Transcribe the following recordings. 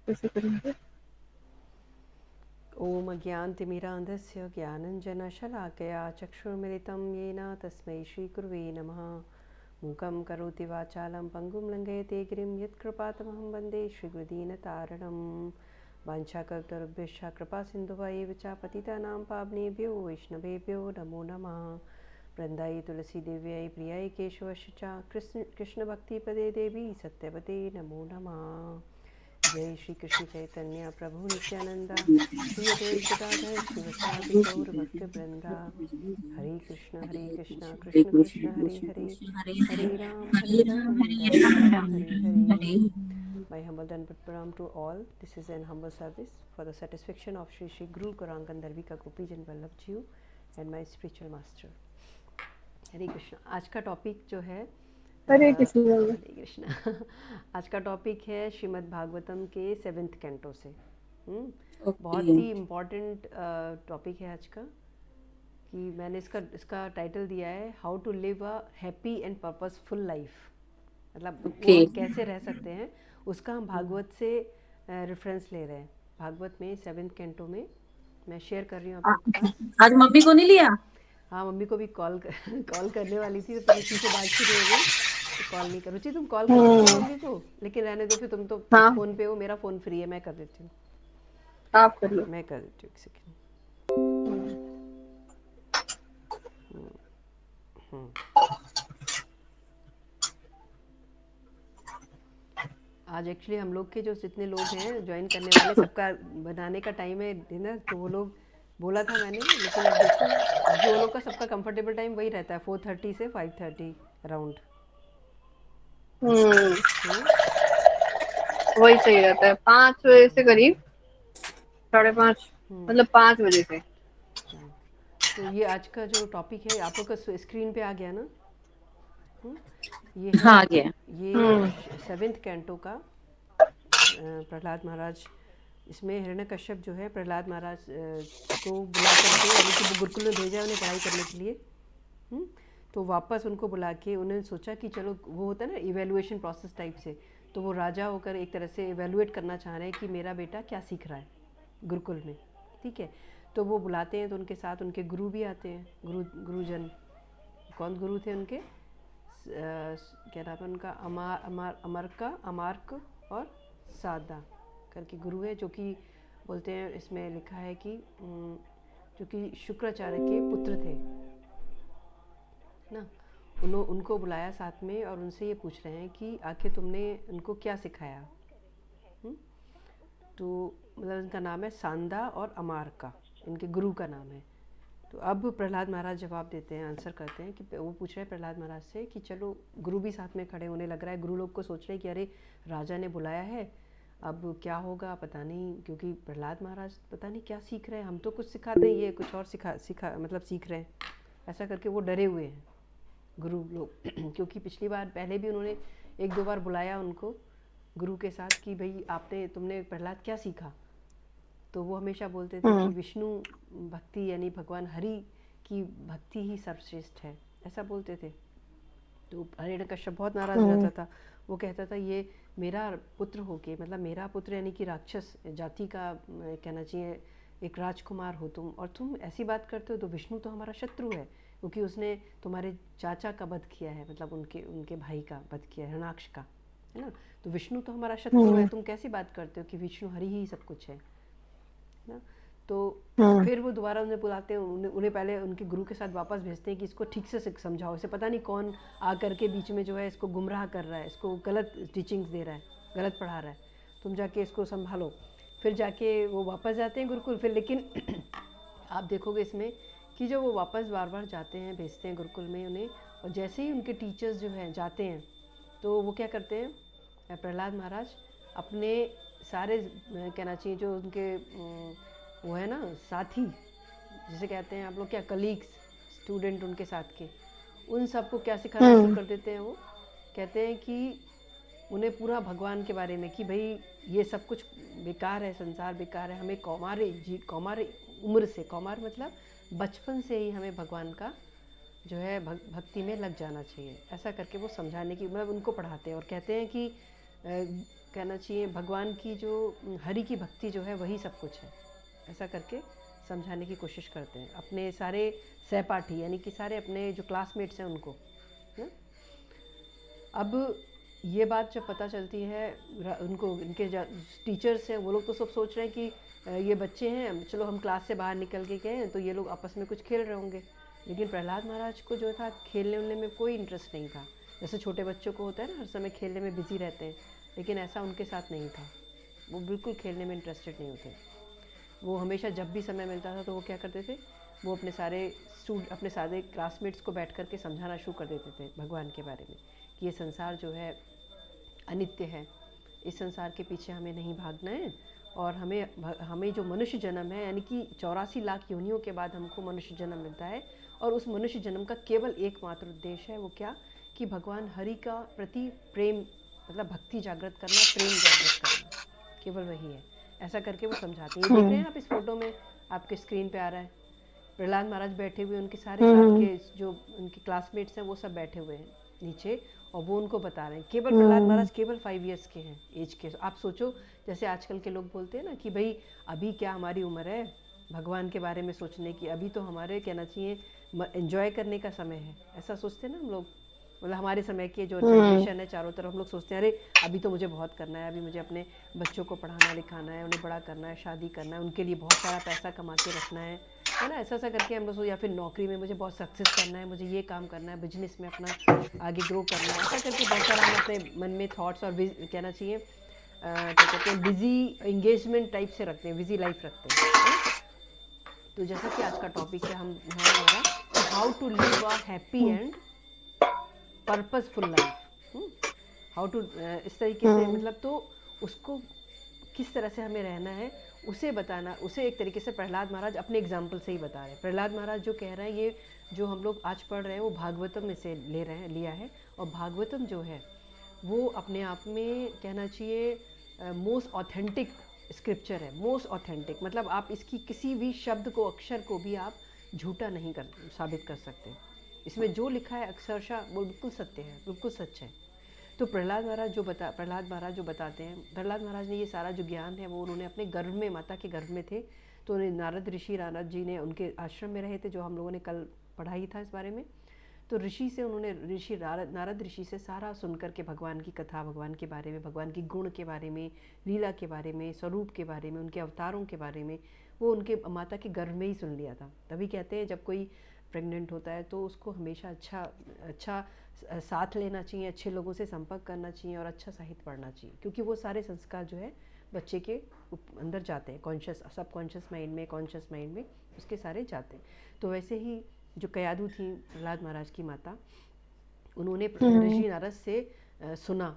कैसे करेंगे? ॐ अज्ञानतिमिरान्धस्य ज्ञानञ्जनशलाकया चक्षुर्मिलितं येन तस्मै श्रीगुरुवे नमः। मूकं करोति वाचालं पङ्गुं लङ्घयते गिरिं यत्कृपातमहं वन्दे श्रीगुरुदीनतारणं। वाञ्छाकल्पतरुभ्यश्च कृपासिन्धुभ्येव च पतितानां पावनेभ्यो वैष्णवेभ्यो नमो नमः। वृन्दायै तुलसीदेव्यै प्रियायै केशवस्य च कृष्णभक्तिपदे देवी सत्यवते नमो नमः। जय श्री कृष्ण चैतन्य प्रभु नित्यानंद श्री अद्वैत गदाधर शिवसादि गौर भक्त वृंदा। हरे कृष्ण कृष्ण कृष्ण हरे हरे, हरे Ram Ram Hare Hare. My humble and pranam to all. This is an humble service for the satisfaction of Shri Shri Guru Gauranga Darvika Gopijan Vallabh Ji and my spiritual master. हरे कृष्ण. आज का टॉपिक जो है हरे कृष्ण। हरे कृष्णा. आज का टॉपिक है श्रीमद् भागवतम के 7th कैंटो से. बहुत ओके। ही इम्पॉर्टेंट टॉपिक है आज का, कि मैंने इसका टाइटल दिया है how to live a happy and purposeful life. मतलब वो ओके। हम कैसे रह सकते हैं, उसका हम भागवत से रेफरेंस ले रहे हैं. भागवत में 7th कैंटो में मैं शेयर कर रही हूँ आप लोग के पास. आज मम्मी को नहीं लिया? हाँ, मम्मी को भी कॉल करने वाली थी, तो फिर उसी से बात शुरू हो गई, तो कॉल नहीं कर. रुचि तुम कॉल कर सकती हो मम्मी को, लेकिन रहने दो, फिर तुम तो हाँ, फ़ोन पे हो, मेरा फ़ोन फ्री है, मैं कर देती हूँ. आप कर लो। मैं कर देती हूँ, एक सेकेंड. आज एक्चुअली हम लोग के जो जितने लोग हैं ज्वाइन करने वाले, सबका बनाने का टाइम है डिनर, तो वो लोग बोला था मैंने, लेकिन अब देखो, अभी वो लोग का सबका कंफर्टेबल टाइम वही रहता है 4:30 से 5:30 अराउंड. वही सही रहता है, 5 बजे से करीब 5:30, मतलब 5 बजे से. तो ये आज का जो टॉपिक है आप लोग का स्क्रीन पे आ गया ना. ये है, हाँ, आ गया। ये हम्म है 7th कैंटो का. प्रहलाद महाराज, इसमें हिरण्यकश्यप जो है प्रहलाद महाराज को बुला करके, यानी कि वो गुरुकुल में भेजा है उन्हें पढ़ाई करने के लिए. हम्म, तो वापस उनको बुला के उन्होंने सोचा कि चलो, वो होता है ना इवेलुएशन प्रोसेस टाइप से, तो वो राजा होकर एक तरह से इवेलुएट करना चाह रहे हैं कि मेरा बेटा क्या सीख रहा है गुरुकुल में. ठीक है, तो वो बुलाते हैं, तो उनके साथ उनके गुरु भी आते हैं. गुरुजन कौन गुरु थे उनके? क्या नाम है उनका? अमार्क और सादा करके गुरु है, जो कि बोलते हैं, इसमें लिखा है कि जो कि शुक्राचार्य के पुत्र थे ना. उनको बुलाया साथ में, और उनसे ये पूछ रहे हैं कि आखिर तुमने उनको क्या सिखाया. तो मतलब इनका नाम है सांदा और अमारका, इनके गुरु का नाम है. तो अब प्रहलाद महाराज जवाब देते हैं, आंसर करते हैं, कि वो पूछ रहे हैं प्रहलाद महाराज से कि चलो, गुरु भी साथ में खड़े होने लग रहा है. गुरु लोग को सोच रहे हैं कि अरे, राजा ने बुलाया है, अब क्या होगा पता नहीं, क्योंकि प्रहलाद महाराज पता नहीं क्या सीख रहे हैं, हम तो कुछ सिखाते हैं, ये कुछ और सिखा मतलब सीख रहे हैं. ऐसा करके वो डरे हुए हैं गुरु लोग. क्योंकि पिछली बार पहले भी उन्होंने 1-2 बार बुलाया उनको गुरु के साथ कि भाई तुमने प्रहलाद क्या सीखा. तो वो हमेशा बोलते थे कि विष्णु भक्ति, यानी भगवान हरि की भक्ति ही सर्वश्रेष्ठ है, ऐसा बोलते थे. तो हिरण्यकश्यप बहुत नाराज़ हो जाता था. वो कहता था ये मेरा पुत्र होके, मतलब मेरा पुत्र यानी कि राक्षस जाति का कहना चाहिए, एक राजकुमार हो तुम, और तुम ऐसी बात करते हो. तो विष्णु तो हमारा शत्रु है, क्योंकि उसने तुम्हारे चाचा का वध किया है, मतलब उनके उनके भाई का वध किया है, हिरणाक्ष का, है ना. तो विष्णु तो हमारा शत्रु है, तुम कैसी बात करते हो कि विष्णु हरि ही सब कुछ है ना. तो फिर वो दोबारा उन्हें बुलाते हैं, उन्हें पहले उनके गुरु के साथ वापस भेजते हैं कि इसको ठीक से समझाओ, इसे पता नहीं कौन आकर के बीच में जो है इसको गुमराह कर रहा है, इसको गलत टीचिंग्स दे रहा है, गलत पढ़ा रहा है, तुम जाके इसको संभालो. फिर जाके वो वापस जाते हैं गुरुकुल. फिर लेकिन आप देखोगे इसमें कि जब वो वापस बार बार जाते हैं, भेजते हैं गुरुकुल में उन्हें, और जैसे ही उनके टीचर्स जो हैं जाते हैं, तो वो क्या करते हैं, प्रहलाद महाराज अपने सारे कहना चाहिए जो उनके वो है ना साथी, जिसे कहते हैं आप लोग क्या, कलीग्स, स्टूडेंट उनके साथ के, उन सबको क्या सिखाना शुरू कर देते हैं. वो कहते हैं कि उन्हें पूरा भगवान के बारे में, कि भाई ये सब कुछ बेकार है, संसार बेकार है, हमें कौमार उम्र से, कौमार मतलब बचपन से ही हमें भगवान का जो है भक्ति में लग जाना चाहिए. ऐसा करके वो समझाने की, मतलब उनको पढ़ाते हैं, और कहते हैं कि कहना चाहिए भगवान की जो हरि की भक्ति जो है वही सब कुछ है, ऐसा करके समझाने की कोशिश करते हैं अपने सारे सहपाठी, यानी कि सारे अपने जो क्लासमेट्स हैं उनको ना। अब ये बात जब पता चलती है उनको, इनके टीचर्स हैं वो लोग तो सब सोच रहे हैं कि ये बच्चे हैं, चलो हम क्लास से बाहर निकल के गए तो ये लोग आपस में कुछ खेल रहे होंगे। लेकिन प्रहलाद महाराज को जो था खेलने उलने में कोई इंटरेस्ट नहीं था। जैसे छोटे बच्चों को होता है ना, हर समय खेलने में बिजी रहते हैं, लेकिन ऐसा उनके साथ नहीं था। वो बिल्कुल खेलने में इंटरेस्टेड नहीं होते। वो हमेशा जब भी समय मिलता था तो वो क्या करते थे, वो अपने सारे क्लासमेट्स को बैठ कर के समझाना शुरू कर देते थे भगवान के बारे में कि ये संसार जो है अनित्य है, इस संसार के पीछे हमें नहीं भागना है, और हमें जो मनुष्य जन्म है, यानी कि 84 लाख योनियों के बाद हमको मनुष्य जन्म मिलता है, और उस मनुष्य जन्म का केवल एकमात्र उद्देश्य है, वो क्या, कि भगवान हरि का प्रति प्रेम, मतलब भक्ति जागृत करना, प्रेम जागृत करना, केवल वही है। ऐसा करके वो समझाते हैं। ये देख रहे हैं आप इस फोटो में, आपके स्क्रीन पे आ रहा है, प्रहलाद महाराज बैठे हुए, उनके सारे साथ के जो उनके क्लासमेट्स हैं वो सब बैठे हुए हैं नीचे, और वो उनको बता रहे हैं। केवल प्रहलाद महाराज केवल 5 ईयर्स के हैं एज के। आप सोचो, जैसे आजकल के लोग बोलते हैं ना कि भाई अभी क्या हमारी उम्र है भगवान के बारे में सोचने की, अभी तो हमारे कहना चाहिए एंजॉय करने का समय है, ऐसा सोचते हैं ना हम लोग। मतलब हमारे समय की जो जनरेशन है चारों तरफ, हम लोग सोचते हैं अरे अभी तो मुझे बहुत करना है, अभी मुझे अपने बच्चों को पढ़ाना लिखाना है, उन्हें बड़ा करना है, शादी करना है, उनके लिए बहुत सारा पैसा कमा के रखना है ना, ऐसा करके हम लोग, या फिर नौकरी में मुझे बहुत सक्सेस करना है, मुझे ये काम करना है, बिजनेस में अपना आगे ग्रो करना है, ऐसा करके बहुत सारा हम अपने मन में थॉट्स और कहना चाहिए क्या कहते हैं, बिजी एंगेजमेंट टाइप से रखते हैं, बिजी लाइफ रखते हैं, है ना। तो जैसा कि आज का टॉपिक है हमारा how to live a happy and purposeful life, how to, इस तरीके से मतलब, तो उसको किस तरह से हमें रहना है उसे बताना, उसे एक तरीके से प्रहलाद महाराज अपने एग्जाम्पल से ही बता रहे हैं। प्रहलाद महाराज जो कह रहे हैं, ये जो हम लोग आज पढ़ रहे हैं वो भागवतम में से लिया है, और भागवतम जो है वो अपने आप में कहना चाहिए मोस्ट ऑथेंटिक स्क्रिप्चर है, मोस्ट ऑथेंटिक, मतलब आप इसकी किसी भी शब्द को, अक्षर को भी आप झूठा नहीं साबित कर सकते। इसमें जो लिखा है अक्षरशः वो बिल्कुल सत्य है, बिल्कुल सच है। तो प्रहलाद महाराज जो बताते हैं, प्रहलाद महाराज ने ये सारा जो ज्ञान है वो उन्होंने अपने गर्भ में, माता के गर्भ में थे, तो उन्हें नारद जी ने उनके आश्रम में रहे थे, जो हम लोगों ने कल पढ़ाई था इस बारे में। तो नारद ऋषि से सारा सुनकर के भगवान की कथा, भगवान के बारे में, भगवान की गुण के बारे में, लीला के बारे में, स्वरूप के बारे में, उनके अवतारों के बारे में, वो उनके माता के गर्भ में ही सुन लिया था। तभी कहते हैं जब कोई प्रेग्नेंट होता है तो उसको हमेशा अच्छा साथ लेना चाहिए, अच्छे लोगों से संपर्क करना चाहिए और अच्छा साहित्य पढ़ना चाहिए, क्योंकि वो सारे संस्कार जो है बच्चे के अंदर जाते हैं, कॉन्शियस, सबकॉन्शियस माइंड में, कॉन्शियस माइंड में उसके सारे जाते हैं। तो वैसे ही जो कयाधु थी प्रहलाद महाराज की माता, उन्होंने ऋषि नारद से सुना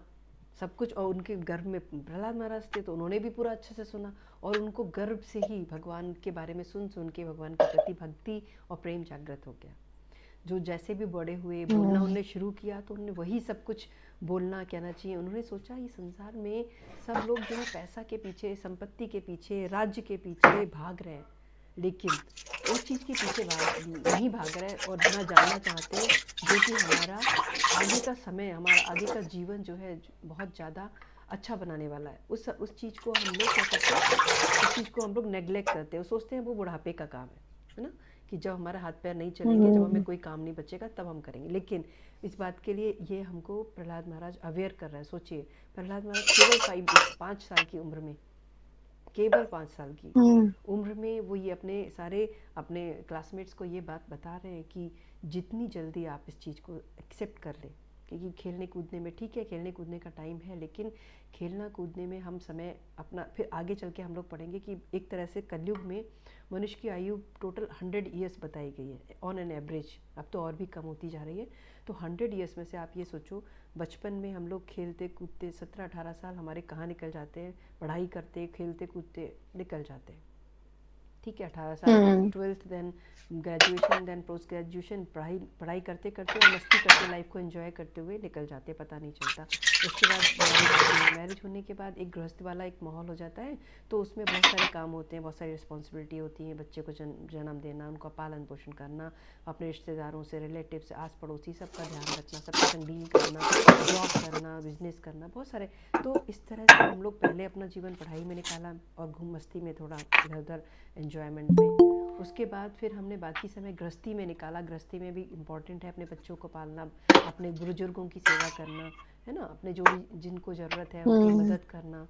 सब कुछ, और उनके गर्भ में प्रहलाद महाराज थे तो उन्होंने भी पूरा अच्छे से सुना, और उनको गर्भ से ही भगवान के बारे में सुन के भगवान के प्रति भक्ति और प्रेम जागृत हो गया। जो जैसे भी बड़े हुए, बोलना उन्होंने शुरू किया तो उन्होंने वही सब कुछ बोलना, कहना चाहिए। उन्होंने सोचा ये संसार में सब लोग जो है पैसा के पीछे, संपत्ति के पीछे, राज्य के पीछे भाग रहे हैं, लेकिन उस चीज़ के पीछे नहीं भाग रहे और ना जानना चाहते जो कि हमारा आगे का समय, हमारा आगे का जीवन जो है बहुत ज़्यादा अच्छा बनाने वाला है। उस चीज़ को हम लोग क्या करते हैं, उस चीज़ को हम लोग नेग्लेक्ट करते हैं, सोचते हैं वो बुढ़ापे का काम है ना, कि जब हमारा हाथ पैर नहीं चलेंगे, जब हमें कोई काम नहीं बचेगा तब हम करेंगे। लेकिन इस बात के लिए ये हमको प्रहलाद महाराज अवेयर कर रहे हैं। सोचिए, प्रहलाद महाराज केवल 5 साल की उम्र में, केवल 5 साल की उम्र में वो ये अपने क्लासमेट्स को ये बात बता रहे हैं कि जितनी जल्दी आप इस चीज़ को एक्सेप्ट कर लें, क्योंकि खेलने कूदने में ठीक है, खेलने कूदने का टाइम है, लेकिन खेलना कूदने में हम समय अपना, फिर आगे चल के हम लोग पढ़ेंगे कि एक तरह से कलयुग में मनुष्य की आयु टोटल 100 ईयर्स बताई गई है ऑन एन एवरेज, अब तो और भी कम होती जा रही है। तो 100 ईयर्स में से आप ये सोचो, बचपन में हम लोग खेलते कूदते 17-18 साल हमारे कहाँ निकल जाते हैं, पढ़ाई करते खेलते कूदते निकल जाते हैं, ठीक है, 18 साल 12th, then graduation, then post graduation, पढ़ाई करते करते और मस्ती करते, लाइफ को एंजॉय करते हुए निकल जाते, पता नहीं चलता। उसके बाद मैरिज होती है, मैरिज होने के बाद एक गृहस्थ वाला एक माहौल हो जाता है। तो उसमें बहुत सारे काम होते हैं, बहुत सारी रिस्पॉन्सिबिलिटी होती है, बच्चे को जन्म देना, उनका पालन पोषण करना, अपने रिश्तेदारों से, रिलेटिव से, आस पड़ोसी सबका ध्यान रखना, सबके संग डील करना, जॉब करना, बिजनेस करना, बहुत सारे। तो इस तरह से हम लोग पहले अपना जीवन पढ़ाई में निकाला और घूम मस्ती में, थोड़ा इधर उधर एन्जॉयमेंट में। उसके बाद फिर हमने बाकी समय गृहस्थी में निकाला। गृहस्थी में भी इम्पॉर्टेंट है अपने बच्चों को पालना, अपने बुजुर्गों की सेवा करना, है ना, अपने जो भी जिनको ज़रूरत है उनकी हम्म। मदद करना।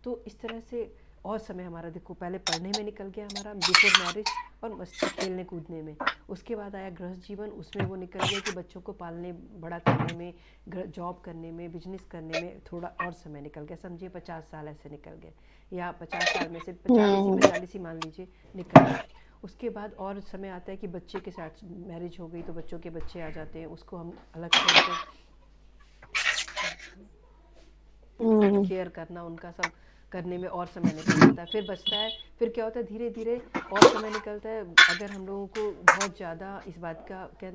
तो इस तरह से और समय हमारा देखो पहले पढ़ने में निकल गया हमारा बिफोर मैरिज, और मस्ती खेलने कूदने में। उसके बाद आया गृहस्थ जीवन, उसमें वो निकल गया कि बच्चों को पालने बड़ा करने में, जॉब करने में, बिजनेस करने में थोड़ा और समय निकल गया। समझिए 50 साल ऐसे निकल गए, या 50 साल में से 40 ही हम्म। 45 ही मान लीजिए निकल गए। उसके बाद और समय आता है कि बच्चे के साथ मैरिज हो गई तो बच्चों के बच्चे आ जाते हैं, उसको हम अलग से उनको हम्म। केयर करना, उनका सब करने में और समय निकल जाता है। फिर बचता है, फिर क्या होता है धीरे धीरे और समय निकलता है। अगर हम लोगों को बहुत ज़्यादा इस बात का क्या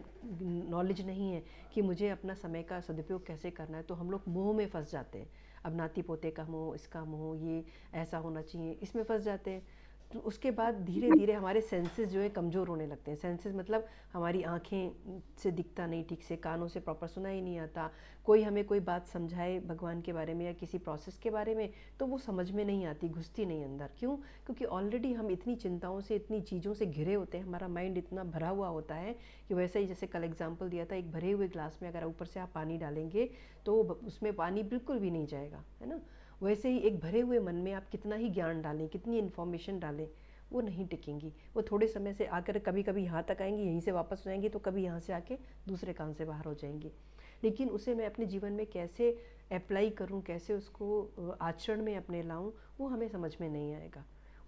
नॉलेज नहीं है कि मुझे अपना समय का सदुपयोग कैसे करना है, तो हम लोग मोह में फंस जाते हैं। अब नाती पोते का मोह, इसका मोह, ये ऐसा होना चाहिए, इसमें फंस जाते हैं। तो उसके बाद धीरे धीरे हमारे सेंसेस जो है कमज़ोर होने लगते हैं। सेंसेस मतलब हमारी आँखें से दिखता नहीं ठीक से, कानों से प्रॉपर सुना ही नहीं आता। कोई हमें कोई बात समझाए भगवान के बारे में या किसी प्रोसेस के बारे में, तो वो समझ में नहीं आती, घुसती नहीं अंदर। क्यों? क्योंकि ऑलरेडी हम इतनी चिंताओं से, इतनी चीज़ों से घिरे होते हैं, हमारा माइंड इतना भरा हुआ होता है कि वैसे ही जैसे कल एग्जाम्पल दिया था, एक भरे हुए ग्लास में अगर ऊपर से आप पानी डालेंगे तो उसमें पानी बिल्कुल भी नहीं जाएगा, है ना। वैसे ही एक भरे हुए मन में आप कितना ही ज्ञान डालें, कितनी इन्फॉर्मेशन डालें, वो नहीं टिकेंगी। वो थोड़े समय से आकर कभी कभी यहाँ तक आएंगी, यहीं से वापस हो जाएंगी, तो कभी यहाँ से आके दूसरे कान से बाहर हो जाएंगी। लेकिन उसे मैं अपने जीवन में कैसे अप्लाई करूं, कैसे उसको आचरण में अपने लाऊं, वो हमें समझ में नहीं आएगा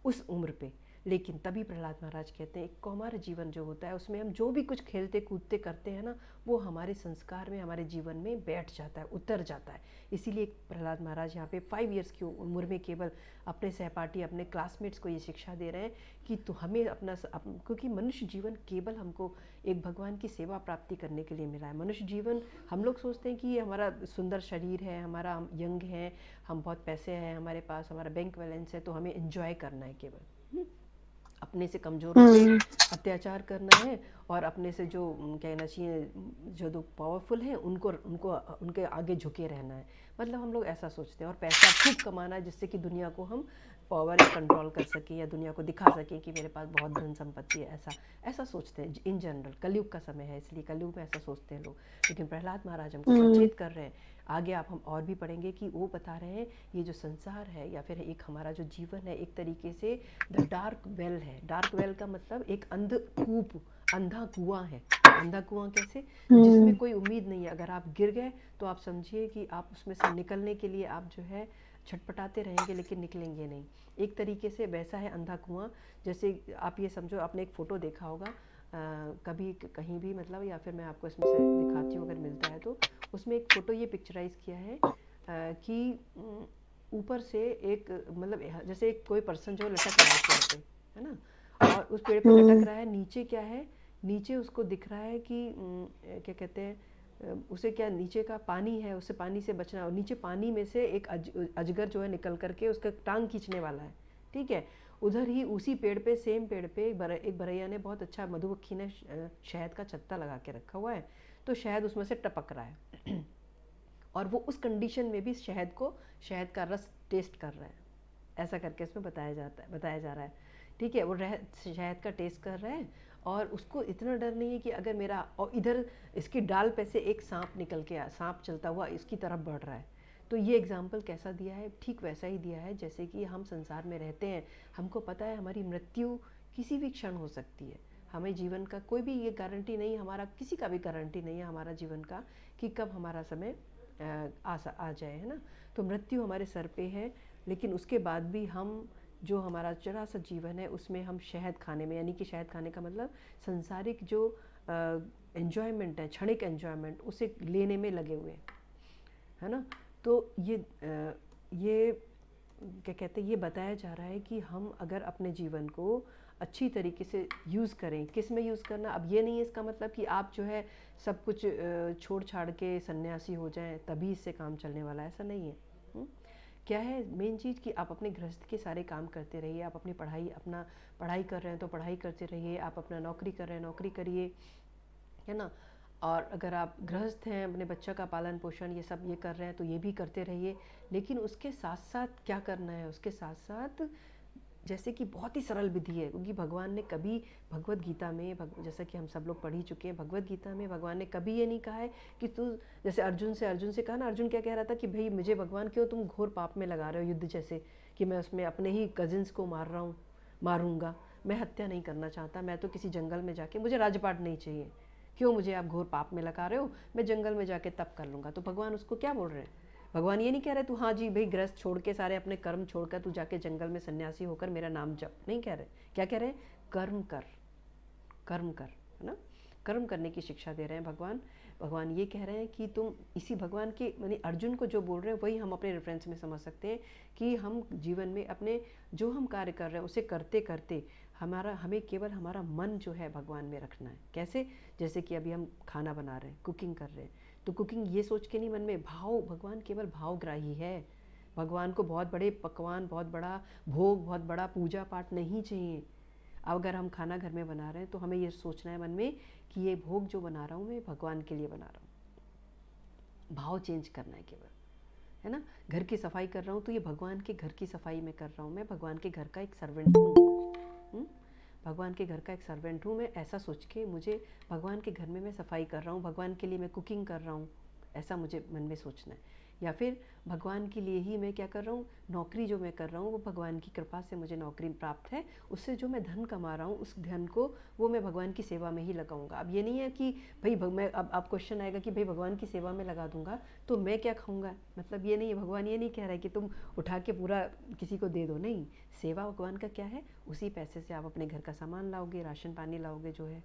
उस उम्र पे। लेकिन तभी प्रहलाद महाराज कहते हैं एक कौमार जीवन जो होता है उसमें हम जो भी कुछ खेलते कूदते करते हैं ना, वो हमारे संस्कार में, हमारे जीवन में बैठ जाता है, उतर जाता है। इसीलिए प्रहलाद महाराज यहाँ पे 5 इयर्स की उम्र में केवल अपने सहपाठी, अपने क्लासमेट्स को ये शिक्षा दे रहे हैं कि तो हमें क्योंकि मनुष्य जीवन केवल हमको एक भगवान की सेवा प्राप्ति करने के लिए मिला है। मनुष्य जीवन, हम लोग सोचते हैं कि ये हमारा सुंदर शरीर है, हमारा हम यंग हैं, हम बहुत पैसे हैं हमारे पास, हमारा बैंक बैलेंस है, तो हमें एंजॉय करना है केवल। अपने से कमज़ोरों पे हम्म। अत्याचार करना है, और अपने से जो कहना चाहिए जो लोग पावरफुल हैं उनको उनको उनके आगे झुके रहना है। मतलब हम लोग ऐसा सोचते हैं, और पैसा खूब कमाना है जिससे कि दुनिया को हम पावर या कंट्रोल कर सकें, या दुनिया को दिखा सकें कि मेरे पास बहुत धन संपत्ति है। ऐसा ऐसा सोचते हैं इन जनरल। कलयुग का समय है इसलिए कलयुग में ऐसा सोचते हैं लोग। लेकिन प्रहलाद महाराज हमको हम्म। सचेत कर रहे हैं। आगे आप हम और भी पढ़ेंगे कि वो बता रहे हैं ये जो संसार है या फिर एक हमारा जो जीवन है, एक तरीके से द डार्क वेल है। डार्क वेल का मतलब एक अंधकूप, अंधा कुआं है। अंधा कुआं कैसे? जिसमें हम्म। कोई उम्मीद नहीं है। अगर आप गिर गए तो आप समझिए कि आप उसमें से निकलने के लिए आप जो है छटपटाते रहेंगे, लेकिन निकलेंगे नहीं। एक तरीके से वैसा है अंधा कुआं। जैसे आप ये समझो, आपने एक फ़ोटो देखा होगा कभी कहीं भी, मतलब, या फिर मैं आपको इसमें से दिखाती हूँ अगर मिलता है तो। उसमें एक फ़ोटो ये पिक्चराइज़ किया है कि ऊपर से एक, मतलब जैसे एक कोई पर्सन जो लटक रहा है पेड़ पे, है ना, और उस पेड़ पे लटक हम्म। रहा है। नीचे क्या है? नीचे उसको दिख रहा है कि क्या कहते हैं, उसे क्या, नीचे का पानी है, उसे पानी से बचना है। और नीचे पानी में से एक अजगर जो है निकल करके उसका टांग खींचने वाला है। ठीक है। उधर ही उसी पेड़ पे, सेम पेड़ पे एक भरैया ने, बहुत अच्छा मधुमक्खी ने शहद का छत्ता लगा के रखा हुआ है, तो शहद उसमें से टपक रहा है। और वो उस कंडीशन में भी शहद का रस टेस्ट कर रहा है। ऐसा करके इसमें बताया जा रहा है। ठीक है। वो शहद का टेस्ट कर रहा है, और उसको इतना डर नहीं है कि अगर मेरा, और इधर इसकी डाल पे से एक सांप निकल के सांप चलता हुआ इसकी तरफ बढ़ रहा है। तो ये एग्जाम्पल कैसा दिया है? ठीक वैसा ही दिया है जैसे कि हम संसार में रहते हैं, हमको पता है हमारी मृत्यु किसी भी क्षण हो सकती है। हमें जीवन का कोई भी ये गारंटी नहीं, हमारा किसी का भी गारंटी नहीं है हमारा जीवन का, कि कब हमारा समय आ जाए, है ना। तो मृत्यु हमारे सर पे है, लेकिन उसके बाद भी हम, जो हमारा जरा सा जीवन है उसमें हम शहद खाने में, यानी कि शहद खाने का मतलब संसारिक जो एन्जॉयमेंट है, क्षणिक एन्जॉयमेंट, उसे लेने में लगे हुए हैं, है ना। तो ये क्या कहते हैं, ये बताया जा रहा है कि हम अगर अपने जीवन को अच्छी तरीके से यूज़ करें, किस में यूज़ करना। अब ये नहीं है इसका मतलब कि आप जो है सब कुछ छोड़ छाड़ के सन्यासी हो जाएं तभी इससे काम चलने वाला है, ऐसा नहीं है। हुँ? क्या है मेन चीज़ कि आप अपने गृहस्थ के सारे काम करते रहिए, आप अपनी पढ़ाई कर रहे हैं तो पढ़ाई करते रहिए, आप अपना नौकरी कर रहे हैं नौकरी करिए, है ना। और अगर आप गृहस्थ हैं, अपने बच्चा का पालन पोषण ये सब ये कर रहे हैं तो ये भी करते रहिए। लेकिन उसके साथ साथ क्या करना है, उसके साथ साथ जैसे कि बहुत ही सरल विधि है, क्योंकि भगवान ने कभी भगवत गीता में जैसा कि हम सब लोग पढ़ ही चुके हैं, भगवत गीता में भगवान ने कभी ये नहीं कहा है कि तू जैसे अर्जुन से कहा ना, अर्जुन क्या कह रहा था कि भाई मुझे भगवान क्यों तुम घोर पाप में लगा रहे हो, युद्ध जैसे कि मैं उसमें अपने ही कजिन्स को मार रहा हूँ, मारूंगा, मैं हत्या नहीं करना चाहता, मैं तो किसी जंगल में जाके, मुझे राजपाट नहीं चाहिए, क्यों मुझे आप घोर पाप में लगा रहे हो, मैं जंगल में जाके तप कर लूँगा। तो भगवान उसको क्या बोल रहे हैं, भगवान ये नहीं कह रहे तू हाँ जी भाई गृहस्थ छोड़ के सारे अपने कर्म छोड़कर तू जाके जंगल में सन्यासी होकर मेरा नाम जप, नहीं कह रहे। क्या कह रहे हैं, कर्म कर, कर्म कर, है ना। कर्म करने की शिक्षा दे रहे हैं भगवान। भगवान ये कह रहे हैं कि तुम इसी भगवान के यानी अर्जुन को जो बोल रहे हैं वही हम अपने रेफरेंस में समझ सकते हैं कि हम जीवन में अपने जो हम कार्य कर रहे हैं उसे करते करते हमें केवल हमारा मन जो है भगवान में रखना है। कैसे, जैसे कि अभी हम खाना बना रहे हैं, कुकिंग कर रहे हैं, तो कुकिंग ये सोच के नहीं मन में भाव, भगवान केवल भावग्राही है। भगवान को बहुत बड़े पकवान, बहुत बड़ा भोग, बहुत बड़ा पूजा पाठ नहीं चाहिए। अब अगर हम खाना घर में बना रहे हैं तो हमें ये सोचना है मन में कि ये भोग जो बना रहा हूँ मैं भगवान के लिए बना रहा हूँ, भाव चेंज करना है केवल, है ना। घर की सफाई कर रहा हूँ तो ये भगवान के घर की सफाई में कर रहा हूँ, मैं भगवान के घर का एक सर्वेंट हूँ, भगवान के घर का एक सर्वेंट हूँ मैं, ऐसा सोच के मुझे भगवान के घर में मैं सफाई कर रहा हूँ, भगवान के लिए मैं कुकिंग कर रहा हूँ, ऐसा मुझे मन में सोचना है। या फिर भगवान के लिए ही मैं क्या कर रहा हूँ, नौकरी जो मैं कर रहा हूँ वो भगवान की कृपा से मुझे नौकरी प्राप्त है, उससे जो मैं धन कमा रहा हूँ उस धन को वो मैं भगवान की सेवा में ही लगाऊंगा। अब ये नहीं है कि भाई मैं अब क्वेश्चन आएगा कि भाई भगवान की सेवा में लगा दूंगा तो मैं क्या खाऊंगा, मतलब ये नहीं है, भगवान ये नहीं कह रहा है कि तुम उठा के पूरा किसी को दे दो, नहीं। सेवा भगवान का क्या है, उसी पैसे से आप अपने घर का सामान लाओगे, राशन पानी लाओगे, जो है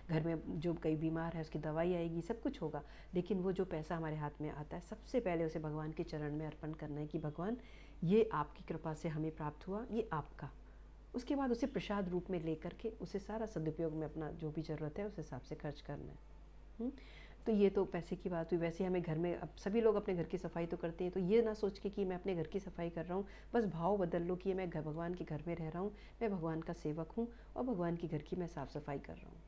घर में जो कई बीमार है उसकी दवाई आएगी, सब कुछ होगा। लेकिन वो जो पैसा हमारे हाथ में आता है सबसे पहले उसे भगवान के चरण में अर्पण करना है कि भगवान ये आपकी कृपा से हमें प्राप्त हुआ, ये आपका। उसके बाद उसे प्रसाद रूप में लेकर के उसे सारा सदुपयोग में अपना जो भी ज़रूरत है उस हिसाब से खर्च करना है। तो ये तो पैसे की बात हुई। वैसे हमें घर में अब सभी लोग अपने घर की सफाई तो करते हैं, तो ये ना सोच के कि मैं अपने घर की सफाई कर रहा हूँ, बस भाव बदल लो कि मैं भगवान के घर में रह रहा हूँ, मैं भगवान का सेवक हूँ और भगवान के घर की मैं साफ़ सफाई कर रहा हूँ,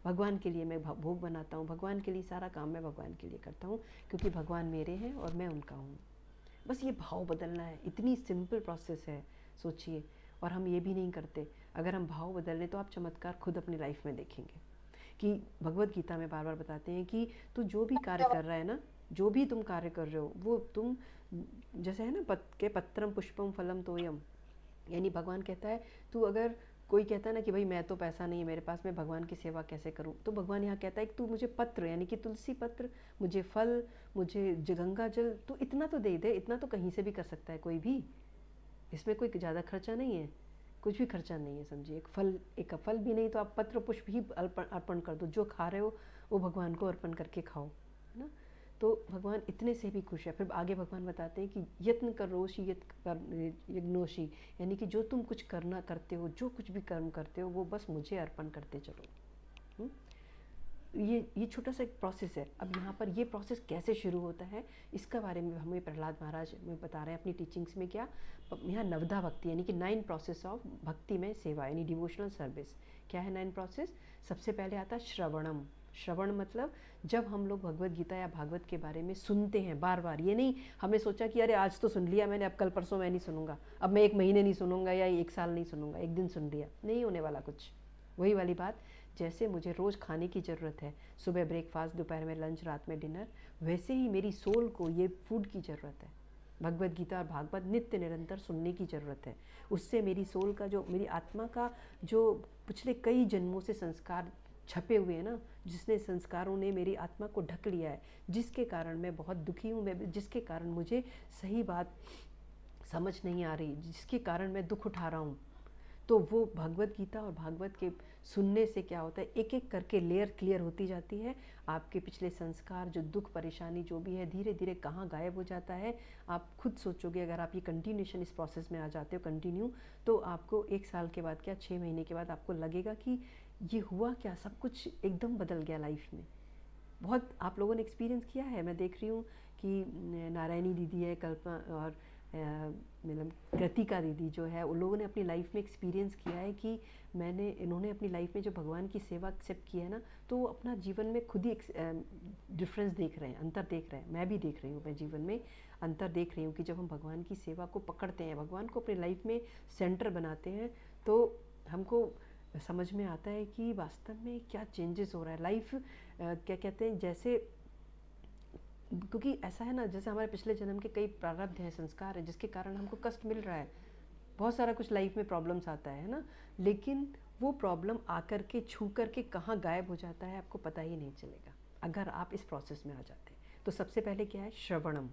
भगवान के लिए मैं भोग बनाता हूँ, भगवान के लिए सारा काम मैं भगवान के लिए करता हूँ, क्योंकि भगवान मेरे हैं और मैं उनका हूँ। बस ये भाव बदलना है, इतनी सिंपल प्रोसेस है, सोचिए। और हम ये भी नहीं करते। अगर हम भाव बदल लें तो आप चमत्कार खुद अपनी लाइफ में देखेंगे कि भगवत गीता में बार बार बताते हैं कि तू जो भी कार्य कर रहा है ना, जो भी तुम कार्य कर रहे हो वो तुम जैसे है ना पत्रम पुष्पम फलम तोयम, यानी भगवान कहता है तू अगर कोई कहता है ना कि भाई मैं तो पैसा नहीं है मेरे पास, मैं भगवान की सेवा कैसे करूं, तो भगवान यहाँ कहता है कि तू मुझे पत्र यानी कि तुलसी पत्र, मुझे फल, मुझे गंगा जल, तू इतना तो दे दे, इतना तो कहीं से भी कर सकता है कोई भी, इसमें कोई ज़्यादा खर्चा नहीं है, कुछ भी खर्चा नहीं है, समझिए। एक फल भी नहीं तो आप पत्र पुष्प ही अर्पण कर दो, जो खा रहे हो वो भगवान को अर्पण करके खाओ, है ना। तो भगवान इतने से भी खुश है। फिर आगे भगवान बताते हैं कि यत्न करोषि यज्ञोषि, यानी कि जो तुम कुछ करते हो, जो कुछ भी कर्म करते हो वो बस मुझे अर्पण करते चलो। ये छोटा सा एक प्रोसेस है। अब यहाँ पर ये प्रोसेस कैसे शुरू होता है इसका बारे में हमें प्रहलाद महाराज में बता रहे हैं अपनी टीचिंग्स में। क्या यहाँ नवधा भक्ति यानी कि 9 प्रोसेस ऑफ भक्ति में सेवा यानी डिवोशनल सर्विस। क्या है 9 प्रोसेस? सबसे पहले आता है श्रवणम। श्रवण मतलब जब हम लोग भगवत गीता या भागवत के बारे में सुनते हैं बार बार, ये नहीं हमने सोचा कि अरे आज तो सुन लिया मैंने, अब कल परसों मैं नहीं सुनूंगा, अब मैं 1 महीने नहीं सुनूंगा या 1 साल नहीं सुनूंगा, एक दिन सुन लिया, नहीं होने वाला कुछ। वही वाली बात, जैसे मुझे रोज़ खाने की ज़रूरत है, सुबह ब्रेकफास्ट, दोपहर में लंच, रात में डिनर, वैसे ही मेरी सोल को ये फूड की ज़रूरत है। भगवत गीता और भागवत नित्य निरंतर सुनने की ज़रूरत है। उससे मेरी सोल का जो, मेरी आत्मा का जो पिछले कई जन्मों से संस्कार छपे हुए हैं ना, जिसने संस्कारों ने मेरी आत्मा को ढक लिया है, जिसके कारण मैं बहुत दुखी हूँ, मैं जिसके कारण मुझे सही बात समझ नहीं आ रही, जिसके कारण मैं दुख उठा रहा हूँ, तो वो भगवत गीता और भागवत के सुनने से क्या होता है, एक एक करके लेयर क्लियर होती जाती है। आपके पिछले संस्कार, जो दुख परेशानी जो भी है, धीरे धीरे कहाँ गायब हो जाता है। आप खुद सोचोगे, अगर आप ये कंटिन्यूशन इस प्रोसेस में आ जाते हो कंटिन्यू, तो आपको 1 साल के बाद क्या 6 महीने के बाद आपको लगेगा कि ये हुआ क्या, सब कुछ एकदम बदल गया लाइफ में। बहुत आप लोगों ने एक्सपीरियंस किया है। मैं देख रही हूँ कि नारायणी दीदी है, कल्पना और मतलब कृतिका दीदी जो है, उन लोगों ने अपनी लाइफ में एक्सपीरियंस किया है कि इन्होंने अपनी लाइफ में जो भगवान की सेवा एक्सेप्ट की है ना, तो वो अपना जीवन में खुद ही डिफरेंस देख रहे हैं, अंतर देख रहे हैं। मैं भी देख रही हूँ, अपने जीवन में अंतर देख रही हूँ कि जब हम भगवान की सेवा को पकड़ते हैं, भगवान को अपनी लाइफ में सेंटर बनाते हैं, तो हमको समझ में आता है कि वास्तव में क्या चेंजेस हो रहा है। लाइफ क्या कहते हैं, जैसे क्योंकि ऐसा है ना, जैसे हमारे पिछले जन्म के कई प्रारब्ध हैं, संस्कार हैं, जिसके कारण हमको कष्ट मिल रहा है, बहुत सारा कुछ लाइफ में प्रॉब्लम्स आता है ना, लेकिन वो प्रॉब्लम आकर के छू कर के कहाँ गायब हो जाता है आपको पता ही नहीं चलेगा, अगर आप इस प्रोसेस में आ जाते हैं। तो सबसे पहले क्या है, श्रवणम।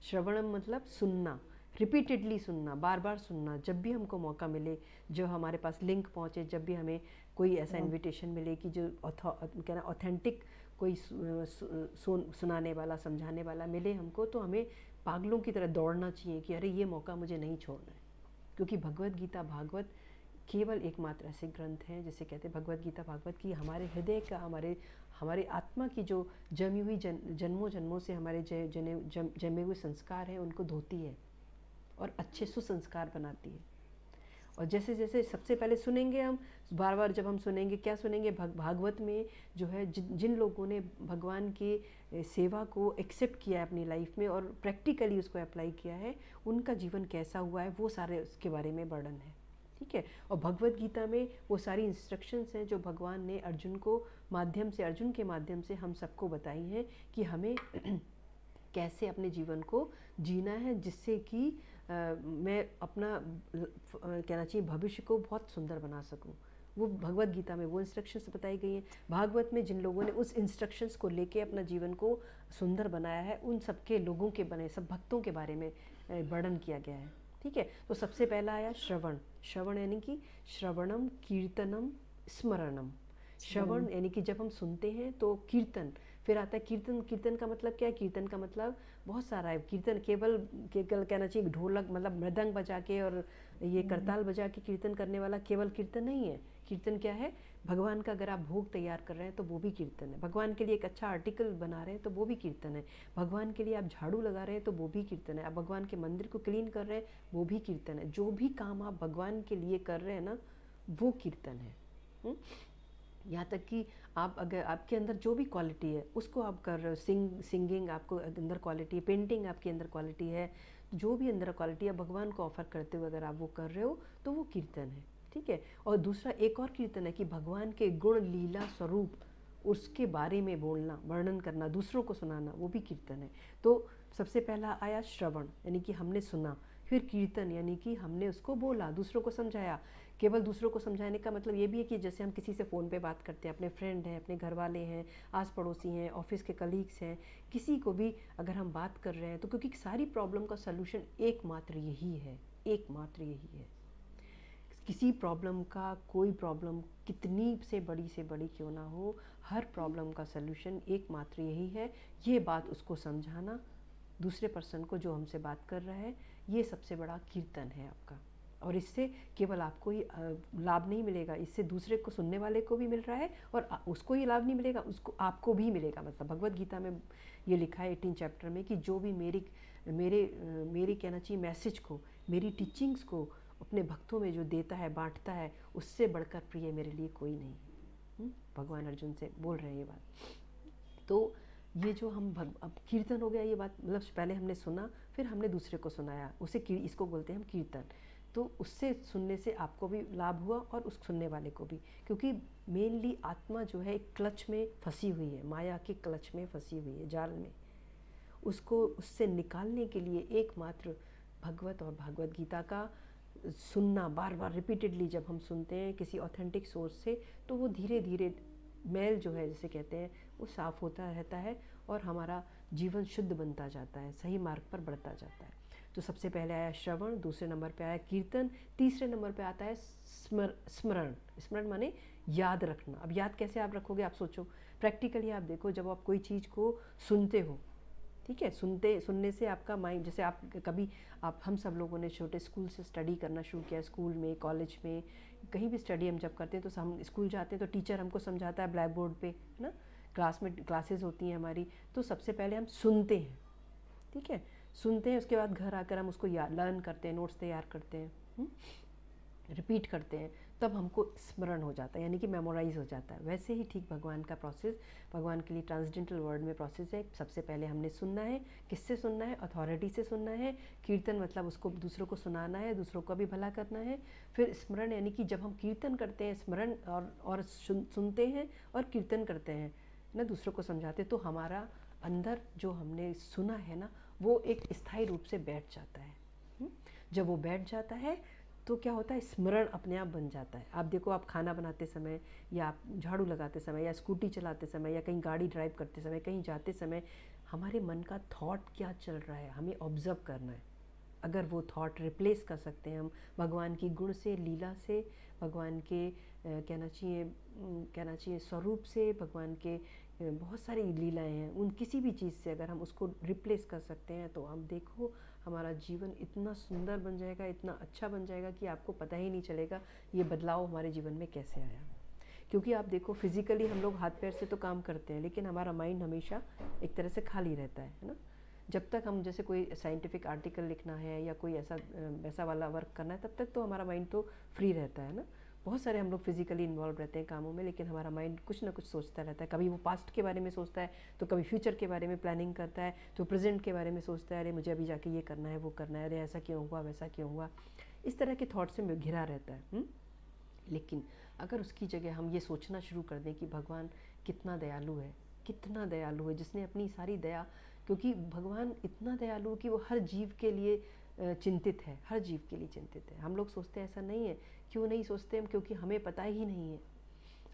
श्रवणम मतलब सुनना, रिपीटेडली सुनना, बार बार सुनना, जब भी हमको मौका मिले, जो हमारे पास लिंक पहुँचे, जब भी हमें कोई ऐसा इनविटेशन मिले कि जो कहना ऑथेंटिक कोई सुनाने वाला, समझाने वाला मिले हमको, तो हमें पागलों की तरह दौड़ना चाहिए कि अरे ये मौका मुझे नहीं छोड़ना है। क्योंकि भगवत गीता भागवत केवल एकमात्र ऐसे ग्रंथ हैं, जिसे कहते हैं भगवत गीता भागवत की हमारे हृदय का, हमारे आत्मा की जो जमी हुई जन्मों जन्मों से हमारे जमे हुए संस्कार हैं, उनको धोती है और अच्छे सुसंस्कार बनाती है। और जैसे जैसे सबसे पहले सुनेंगे हम, बार बार जब हम सुनेंगे, क्या सुनेंगे, भागवत में जो है जिन लोगों ने भगवान की सेवा को एक्सेप्ट किया है अपनी लाइफ में और प्रैक्टिकली उसको अप्लाई किया है, उनका जीवन कैसा हुआ है, वो सारे उसके बारे में वर्णन है। ठीक है। और भगवत गीता में वो सारी इंस्ट्रक्शंस हैं जो भगवान ने अर्जुन के माध्यम से हम सबको बताई हैं कि हमें कैसे अपने जीवन को जीना है, जिससे कि मैं अपना कहना चाहिए भविष्य को बहुत सुंदर बना सकूं। वो भगवत गीता में वो इंस्ट्रक्शंस बताई गई हैं। भागवत में जिन लोगों ने उस इंस्ट्रक्शंस को लेके अपना जीवन को सुंदर बनाया है, उन सबके लोगों के बने सब भक्तों के बारे में वर्णन किया गया है। ठीक है। तो सबसे पहला आया श्रवण। श्रवण यानी कि श्रवणम, कीर्तनम, स्मरणम। श्रवण यानी कि जब हम सुनते हैं तो कीर्तन, फिर आता है कीर्तन। कीर्तन का मतलब क्या है, कीर्तन का मतलब बहुत सारा है। कीर्तन केवल कहना चाहिए ढोलक मतलब मृदंग बजा के और ये करताल बजा के कीर्तन करने वाला केवल कीर्तन नहीं है। कीर्तन क्या है, भगवान का अगर आप भोग तैयार कर रहे हैं तो वो भी कीर्तन है। भगवान के लिए एक अच्छा आर्टिकल बना रहे हैं तो वो भी कीर्तन है। भगवान के लिए आप झाड़ू लगा रहे हैं तो वो भी कीर्तन है। आप भगवान के मंदिर को क्लीन कर रहे हैं, वो भी कीर्तन है। जो भी काम आप भगवान के लिए कर रहे हैं ना, वो कीर्तन है। यहाँ तक कि आप अगर आपके अंदर जो भी क्वालिटी है उसको आप कर रहे हो, सिंगिंग आपको अंदर क्वालिटी है, पेंटिंग आपके अंदर क्वालिटी है, जो भी अंदर क्वालिटी है भगवान को ऑफर करते हुए अगर आप वो कर रहे हो तो वो कीर्तन है। ठीक है। और दूसरा एक और कीर्तन है कि भगवान के गुण, लीला, स्वरूप, उसके बारे में बोलना, वर्णन करना, दूसरों को सुनाना, वो भी कीर्तन है। तो सबसे पहला आया श्रवण यानी कि हमने सुना, फिर कीर्तन यानी कि हमने उसको बोला, दूसरों को समझाया। केवल दूसरों को समझाने का मतलब ये भी है कि जैसे हम किसी से फ़ोन पे बात करते हैं, अपने फ्रेंड हैं, अपने घर वाले हैं, आस पड़ोसी हैं, ऑफिस के कलीग्स हैं, किसी को भी अगर हम बात कर रहे हैं तो क्योंकि सारी प्रॉब्लम का सलूशन एकमात्र यही है, एकमात्र यही है। किसी प्रॉब्लम का, कोई प्रॉब्लम कितनी से बड़ी क्यों ना हो, हर प्रॉब्लम का सलूशन एकमात्र यही है। ये बात उसको समझाना, दूसरे पर्सन को जो हमसे बात कर रहा है, ये सबसे बड़ा कीर्तन है आपका। और इससे केवल आपको ही लाभ नहीं मिलेगा, इससे दूसरे को, सुनने वाले को भी मिल रहा है और उसको ही लाभ नहीं मिलेगा, उसको आपको भी मिलेगा। मतलब भगवत गीता में ये लिखा है 18 चैप्टर में कि जो भी मेरी कहना चाहिए मैसेज को, मेरी टीचिंग्स को अपने भक्तों में जो देता है, बांटता है, उससे बढ़कर प्रिय मेरे लिए कोई नहीं। भगवान अर्जुन से बोल रहे हैं ये बात। तो ये जो हम अब कीर्तन हो गया, ये बात मतलब पहले हमने सुना, फिर हमने दूसरे को सुनाया, इसको बोलते हैं हम कीर्तन। तो उससे सुनने से आपको भी लाभ हुआ और उस सुनने वाले को भी, क्योंकि मेनली आत्मा जो है एक क्लच में फंसी हुई है, माया के क्लच में फंसी हुई है, जाल में। उसको उससे निकालने के लिए एकमात्र भगवत और भागवत गीता का सुनना, बार बार रिपीटेडली जब हम सुनते हैं किसी ऑथेंटिक सोर्स से, तो वो धीरे धीरे मैल जो है जिसे कहते हैं वो साफ़ होता रहता है और हमारा जीवन शुद्ध बनता जाता है, सही मार्ग पर बढ़ता जाता है। तो सबसे पहले आया श्रवण, दूसरे नंबर पे आया कीर्तन, तीसरे नंबर पे आता है स्मरण। स्मरण माने याद रखना। अब याद कैसे आप रखोगे, आप सोचो। प्रैक्टिकली आप देखो, जब आप कोई चीज़ को सुनते हो, ठीक है, सुनने से आपका माइंड, जैसे आप कभी आप हम सब लोगों ने छोटे स्कूल से स्टडी करना शुरू किया, स्कूल में, कॉलेज में, कहीं भी स्टडी हम जब करते हैं तो हम स्कूल जाते हैं तो टीचर हमको समझाता है ब्लैक बोर्ड पे, है ना, क्लास में क्लासेस होती हैं हमारी, तो सबसे पहले हम सुनते हैं, ठीक है, सुनते हैं, उसके बाद घर आकर हम उसको लर्न करते हैं, नोट्स तैयार करते हैं, रिपीट करते हैं, तब हमको स्मरण हो जाता है, यानी कि मेमोराइज हो जाता है। वैसे ही ठीक भगवान का प्रोसेस, भगवान के लिए ट्रांसडेंटल वर्ल्ड में प्रोसेस है। सबसे पहले हमने सुनना है। किससे सुनना है? अथॉरिटी से सुनना है। कीर्तन मतलब उसको दूसरों को सुनाना है, दूसरों का भी भला करना है। फिर स्मरण, यानी कि जब हम कीर्तन करते हैं, स्मरण और सुनते हैं और कीर्तन करते हैं ना, दूसरों को समझाते हैं, तो हमारा अंदर जो हमने सुना है ना, वो एक स्थायी रूप से बैठ जाता है। जब वो बैठ जाता है तो क्या होता है, स्मरण अपने आप बन जाता है। आप देखो, आप खाना बनाते समय या आप झाड़ू लगाते समय या स्कूटी चलाते समय या कहीं गाड़ी ड्राइव करते समय, कहीं जाते समय, हमारे मन का थॉट क्या चल रहा है, हमें ऑब्जर्व करना है। अगर वो थॉट रिप्लेस कर सकते हैं हम भगवान की गुण से, लीला से, भगवान के कहना चाहिए स्वरूप से, भगवान के बहुत सारी लीलाएं हैं, उन किसी भी चीज़ से अगर हम उसको रिप्लेस कर सकते हैं, तो हम देखो हमारा जीवन इतना सुंदर बन जाएगा, इतना अच्छा बन जाएगा कि आपको पता ही नहीं चलेगा ये बदलाव हमारे जीवन में कैसे आया। क्योंकि आप देखो, फिज़िकली हम लोग हाथ पैर से तो काम करते हैं, लेकिन हमारा माइंड हमेशा एक तरह से खाली रहता है ना। जब तक हम, जैसे कोई साइंटिफिक आर्टिकल लिखना है या कोई ऐसा वाला वर्क करना है, तब तक तो हमारा माइंड तो फ्री रहता है ना। बहुत सारे हम लोग फिजिकली इन्वॉल्व रहते हैं कामों में, लेकिन हमारा माइंड कुछ ना कुछ सोचता रहता है। कभी वो पास्ट के बारे में सोचता है, तो कभी फ्यूचर के बारे में प्लानिंग करता है, तो प्रेजेंट के बारे में सोचता है, अरे मुझे अभी जाके ये करना है, वो करना है, अरे ऐसा क्यों हुआ, वैसा क्यों हुआ, इस तरह के थॉट से घिरा रहता है। लेकिन अगर उसकी जगह हम ये सोचना शुरू कर दें कि भगवान कितना दयालु है, कितना दयालु है, जिसने अपनी सारी दया, क्योंकि भगवान इतना दयालु कि वो हर जीव के लिए चिंतित है, हर जीव के लिए चिंतित है। हम लोग सोचते हैं ऐसा नहीं है। क्यों नहीं सोचते हम? क्योंकि हमें पता ही नहीं है।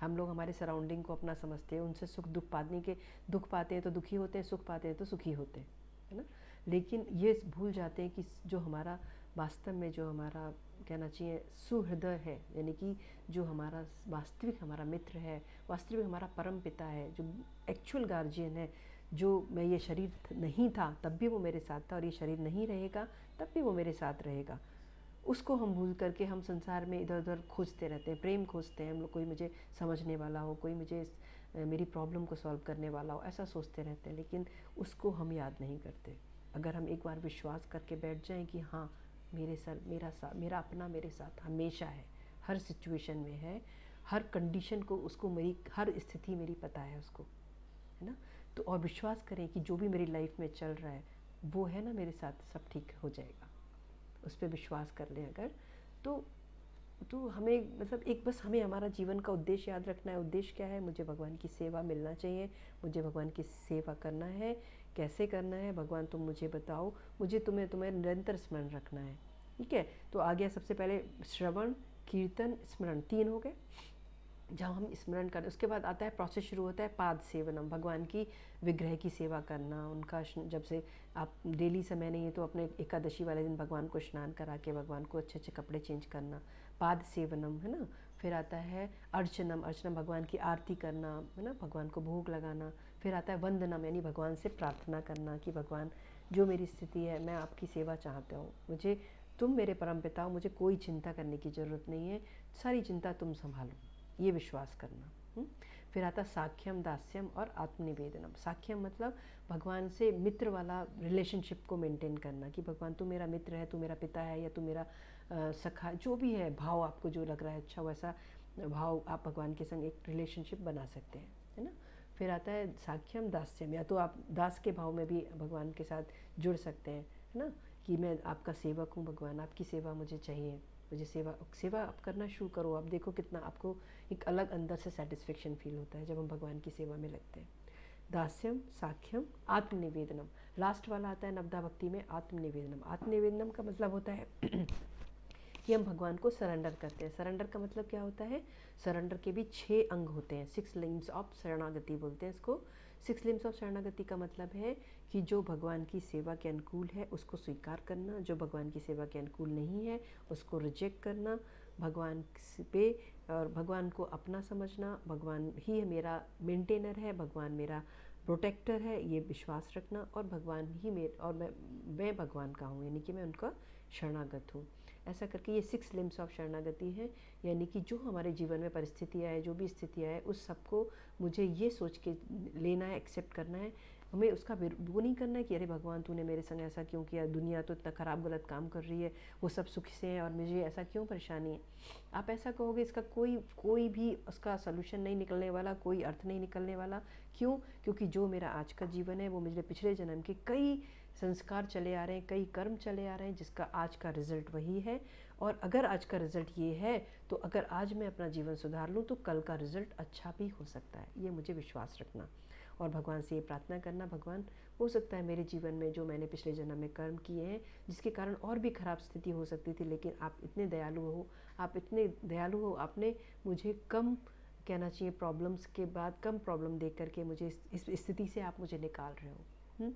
हम लोग हमारे सराउंडिंग को अपना समझते हैं, उनसे सुख दुख पाते हैं तो दुखी होते हैं, सुख पाते हैं तो सुखी होते हैं, है ना। लेकिन ये भूल जाते हैं कि जो हमारा वास्तव में, जो हमारा कहना चाहिए सुहृदय है, यानी कि जो हमारा वास्तविक हमारा मित्र है, वास्तविक हमारा परम पिता है, जो एक्चुअल गार्जियन है, जो मैं ये शरीर नहीं था तब भी वो मेरे साथ था, और ये शरीर नहीं रहेगा तब भी वो मेरे साथ रहेगा, उसको हम भूल करके हम संसार में इधर उधर खोजते रहते हैं, प्रेम खोजते हैं हम लोग, कोई मुझे समझने वाला हो, कोई मुझे मेरी प्रॉब्लम को सॉल्व करने वाला हो, ऐसा सोचते रहते हैं, लेकिन उसको हम याद नहीं करते। अगर हम एक बार विश्वास करके बैठ जाएं कि हाँ, मेरा अपना मेरे साथ हमेशा है, हर सिचुएशन में है, हर कंडीशन को उसको, मेरी हर स्थिति मेरी पता है उसको, है ना। तो और विश्वास करें कि जो भी मेरी लाइफ में चल रहा है वो है ना मेरे साथ, सब ठीक हो जाएगा, उस पर विश्वास कर लें अगर, तो हमें मतलब एक बस हमें हमारा जीवन का उद्देश्य याद रखना है। उद्देश्य क्या है? मुझे भगवान की सेवा मिलना चाहिए, मुझे भगवान की सेवा करना है। कैसे करना है भगवान तुम मुझे बताओ, मुझे तुम्हें निरंतर स्मरण रखना है, ठीक है। तो आ गया सबसे पहले श्रवण, कीर्तन, स्मरण, 3 हो गए जब हम स्मरण करें। उसके बाद आता है प्रोसेस शुरू होता है पाद सेवनम, भगवान की विग्रह की सेवा करना, उनका जब से आप डेली समय नहीं है तो अपने एकादशी वाले दिन भगवान को स्नान करा के भगवान को अच्छे अच्छे कपड़े चेंज करना, पाद सेवनम, है ना। फिर आता है अर्चनम, अर्चनम भगवान की आरती करना, है ना, भगवान को भोग लगाना। फिर आता है वंदनम, यानी भगवान से प्रार्थना करना कि भगवान जो मेरी स्थिति है, मैं आपकी सेवा चाहता हूँ, मुझे तुम मेरे परमपिता हो, मुझे कोई चिंता करने की ज़रूरत नहीं है, सारी चिंता तुम संभालो, ये विश्वास करना। फिर आता साख्यम, दास्यम और आत्मनिवेदनम। साख्यम मतलब भगवान से मित्र वाला रिलेशनशिप को मेंटेन करना कि भगवान तू मेरा मित्र है, तू मेरा पिता है, या तू मेरा सखा, जो भी है भाव आपको जो लग रहा है अच्छा, वैसा भाव आप भगवान के संग एक रिलेशनशिप बना सकते हैं, है ना। फिर आता है साख्यम, दास्यम, या तो आप दास के भाव में भी भगवान के साथ जुड़ सकते हैं, है ना, कि मैं आपका सेवक हूँ भगवान, आपकी सेवा मुझे चाहिए, मुझे सेवा आप करना शुरू करो। आप देखो कितना आपको एक अलग अंदर से सेटिस्फेक्शन फील होता है जब हम भगवान की सेवा में लगते हैं। दास्यम, साख्यम, आत्मनिवेदनम, लास्ट वाला आता है नवदा भक्ति में आत्मनिवेदनम। आत्मनिवेदनम का मतलब होता है कि हम भगवान को सरेंडर करते हैं। सरेंडर का मतलब क्या होता है? सरेंडर के भी 6 अंग होते हैं, 6 लिम्स ऑफ शरणागति बोलते हैं इसको। 6 लिम्स ऑफ शरणागति का मतलब है कि जो भगवान की सेवा के अनुकूल है उसको स्वीकार करना, जो भगवान की सेवा के अनुकूल नहीं है उसको रिजेक्ट करना, भगवान पे और भगवान को अपना समझना, भगवान ही मेरा मेंटेनर है, भगवान मेरा प्रोटेक्टर है, ये विश्वास रखना, और भगवान ही मेरे और मैं भगवान का हूँ, यानी कि मैं उनका शरणागत हूँ। ऐसा करके ये 6 लिम्स ऑफ शरणागति हैं, यानी कि जो हमारे जीवन में परिस्थितियाँ है, जो भी स्थितियाँ है, उस सबको मुझे ये सोच के लेना है, एक्सेप्ट करना है। हमें उसका वो नहीं करना है कि अरे भगवान तूने मेरे संग ऐसा क्यों किया, दुनिया तो इतना ख़राब गलत काम कर रही है, वो सब सुख से हैं और मुझे ऐसा क्यों परेशानी है। आप ऐसा कहोगे इसका कोई भी उसका सोल्यूशन नहीं निकलने वाला, कोई अर्थ नहीं निकलने वाला। क्यों? क्योंकि जो मेरा आज का जीवन है वो मेरे पिछले जन्म के कई संस्कार चले आ रहे हैं, कई कर्म चले आ रहे हैं, जिसका आज का रिजल्ट वही है। और अगर आज का रिजल्ट ये है तो अगर आज मैं अपना जीवन सुधार लूँ तो कल का रिजल्ट अच्छा भी हो सकता है, ये मुझे विश्वास रखना और भगवान से ये प्रार्थना करना, भगवान हो सकता है मेरे जीवन में जो मैंने पिछले जन्म में कर्म किए हैं जिसके कारण और भी ख़राब स्थिति हो सकती थी, लेकिन आप इतने दयालु हो, आप इतने दयालु हो, आपने मुझे कम कहना चाहिए प्रॉब्लम्स के बाद कम प्रॉब्लम दे करके मुझे इस स्थिति से आप मुझे निकाल रहे हो।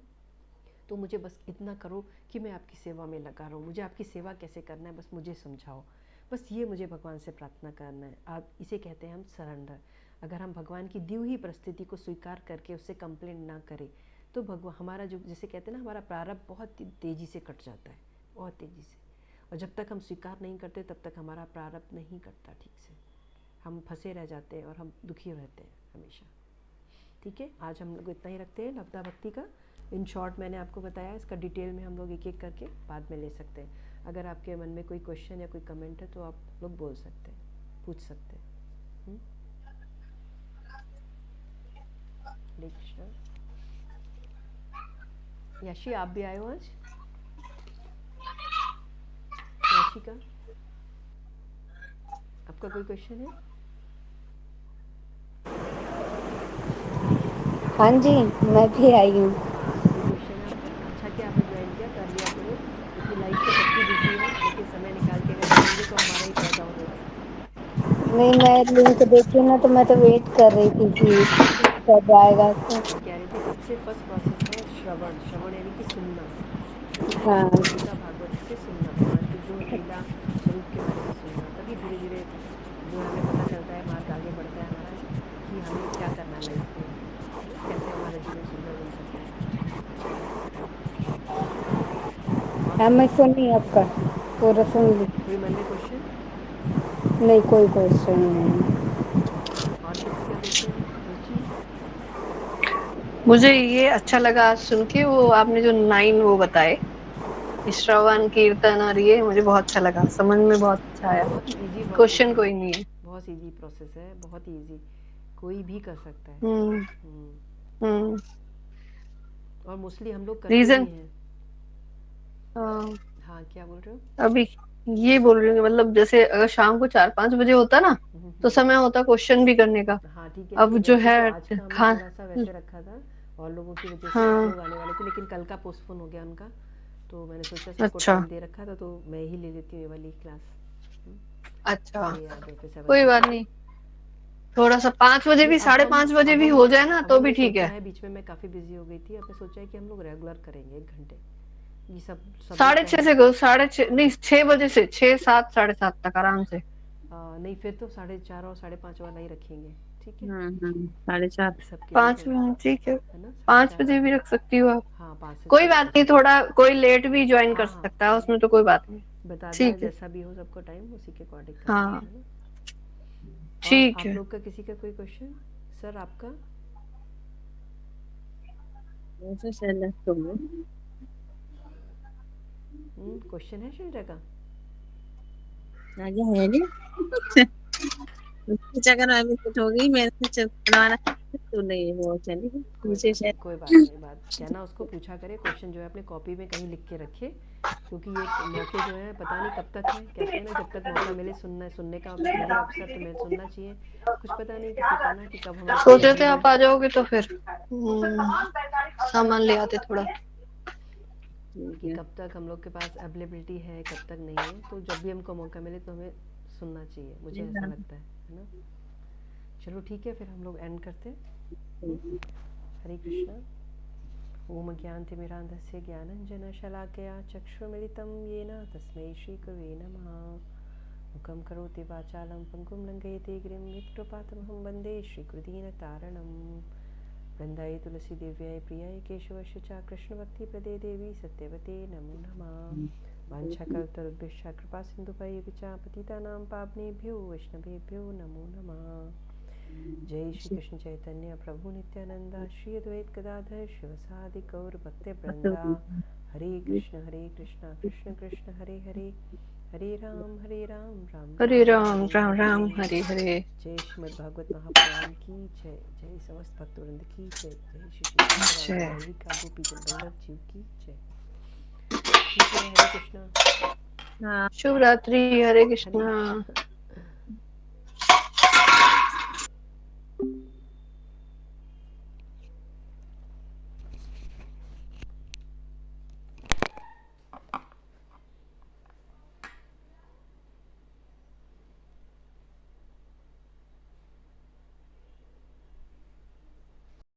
तो मुझे बस इतना करो कि मैं आपकी सेवा में लगा रहा हूँ, मुझे आपकी सेवा कैसे करना है बस मुझे समझाओ। बस ये मुझे भगवान से प्रार्थना करना है। आप इसे कहते हैं हम सरेंडर। अगर हम भगवान की दी हुई परिस्थिति को स्वीकार करके उससे कंप्लेंट ना करें तो भगवान हमारा जो जैसे कहते हैं ना, हमारा प्रारब्ध बहुत तेज़ी से कट जाता है, बहुत तेज़ी से। और जब तक हम स्वीकार नहीं करते तब तक हमारा प्रारब्ध नहीं कटता ठीक से, हम फंसे रह जाते हैं और हम दुखी रहते हैं हमेशा। ठीक है, आज हम लोग इतना ही रखते हैं लवता भक्ति का। इन शॉर्ट मैंने आपको बताया, इसका डिटेल में हम लोग एक एक करके बाद में ले सकते हैं। अगर आपके मन में कोई क्वेश्चन या कोई कमेंट है तो आप लोग बोल सकते हैं, पूछ सकते हैं। हरे कृष्णा। याशी आप भी आए हो आज? याशिका आपका कोई क्वेश्चन है? हाँ जी, मैं भी आई हूँ। कोई क्वेश्चन है आपका? अच्छा कि आपने ज्वाइन किया, कर लिया करो, क्योंकि लाइफ तो सबकी बिजी है, लेकिन समय निकाल के अगर करेंगे तो हमारा ही फायदा होगा। नहीं, मैं लिंक देखी ना तो मैं तो वेट कर रही थी कि कब आएगा तो। मैं कह रही थी सबसे फर्स्ट प्रोसेस है श्रवण। श्रवण यानी कि सुनना, हाँ गीता भागवत से सुनना, भगवान के गुण लीला स्वरूप के बारे में सुनना, तभी धीरे धीरे जो है हमें पता चलता है, मार्ग आगे बढ़ता है हमारा कि हमें क्या करना है लाइफ में, कैसे हमारा जीवन सुंदर बन सकता है, अच्छा बन सकता है। और हाँ, किसी मैं सुनी आपका पूरा सुन ली। कोई मन में क्वेश्चन? नहीं, कोई क्वेश्चन नहीं। और किसी का क्वेश्चन? रुचि? मुझे ये अच्छा लगा आज सुन के, वो आपने जो 9 वो बताए, श्रवण कीर्तन, और ये मुझे बहुत अच्छा लगा, समझ में बहुत अच्छा आया। बहुत ही इजी प्रोसेस क्वेश्चन है, कोई नहीं है। बहुत इजी प्रोसेस है, बहुत ही इजी, कोई भी कर सकता है। हम्म। हम्म। और मोस्टली हम लोग करते भी रीजन। हैं। हाँ, हाँ, क्या बोल रहे हो? अभी ये बोल रही हूँ, मतलब जैसे अगर शाम को 4-5 बजे होता ना तो समय होता क्वेश्चन भी करने का। हाँ ठीक है, अब नहीं जो वैसे है तो आज का हमने खा थोड़ा सा वैसे रखा था और लोगों की वजह से कुछ हाँ। लोग आने वाले थे, लेकिन कल का पोस्टपोन हो गया उनका, तो मैंने सोचा सबको अच्छा। टाइम दे रखा था तो मैं ही ले लेती हूँ ये वाली क्लास। अच्छा, इसलिए याद है फिर कोई 7:30 बात को। नहीं। थोड़ा सा 5 बजे नहीं, भी, 5:30 बजे भी हो जाए ना अब तो भी हमने ठीक सोचा है। है, बीच में मैं काफ़ी बिजी हो गई थी, अब मैं सोचा है कि हम लोग रेगुलर करेंगे 1 घंटे। ये सब सब लोग साढ़े कह छह रहे से करो, 6:30 नहीं, 6 बजे से 6-7, 7:30 तक आराम से। नहीं फिर तो 4:30 और 5:30 वाला ही रखेंगे, ठीक है? 4:30। सबके लिए 5 बजे ठीक है। है ना, 5 बजे 4:30 भी रख सकती हो आप। हाँ 5 से कोई 6 बात कर नहीं, सकते थोड़ा हैं। कोई लेट भी ज्वाइन कर हाँ हाँ सकता है, उसमें तो कोई बात नहीं। बता देना ठीक है। जैसा भी हो सबको टाइम, उसी के अकॉर्डिंग कर लेंगे, हाँ है ना? और ठीक आप है। लोग का किसी का कोई क्वेश्चन? सर आपका क्वेश्चन है शैलजा का? आगे है नहीं। कुछ अगर मैं कुछ हो गई मेरे से बनवाना तो नहीं, वो चली कोई नीचे बात नहीं, शायद। कोई बात नहीं, बात कहना उसको पूछा करे, क्वेश्चन जो है अपने कॉपी में कहीं लिख के रखे, क्योंकि ये मौके जो है पता नहीं कब तक है, कहते हैं ना जब तक मौका मिले सुनने का मिले अवसर तो मैं सुनना चाहिए। कुछ पता नहीं किसी का ना कि कब हम लोग सोचे थे आप अवेलेबल। आ जाओगे तो फिर सामान ले आते थोड़ा। कि कब तक हम लोग के पास अवेलेबिलिटी है, कब तक नहीं है, तो जब भी हमको मौका मिले तो हमें सुनना चाहिए, मुझे ऐसा लगता है ना? चलो ठीक है, फिर हम लोग एंड करते हैं। हरे कृष्ण। ओम ज्ञानतिमिरान्धस्य ज्ञानञ्जनशलाकया चक्षुर्मिलितं येन तस्मै श्रीगुरवे नमः। मुखं करोति वाचालं पङ्गुं लङ्घयति गिरिं यत्कृपातमहं वन्दे श्रीकृदीनतारणं। वृन्दायै तुलसीदेव्याय प्रियाय केशवस्य च कृष्णभक्तिप्रदे देवी सत्यवते नमो नमः। वाञ्छाकल्पतरुभ्यश्च कृपासिन्धुभ्यैव च पतितानां पावनेभ्यो वैष्णवेभ्यो नमो नमः। जय श्री कृष्ण चैतन्य प्रभु नित्यानंदा श्री अद्वैत गदाधर शिवसादि गौर भक्तवृंदा। हरे कृष्ण कृष्ण कृष्ण हरे हरे, हरे राम राम हरे राम राम हरे राम हरे। हरे हरे। जय श्रीमद् भागवत महापुराण की जय। जय समस्त भक्तवृंद की जय। जय श्री श्री जय राधिका गोपी वल्लभ जीव की जय। ठीक है, हरे कृष्णा। हाँ शुभ रात्रि। हरे हरे कृष्णा। कृष्णा।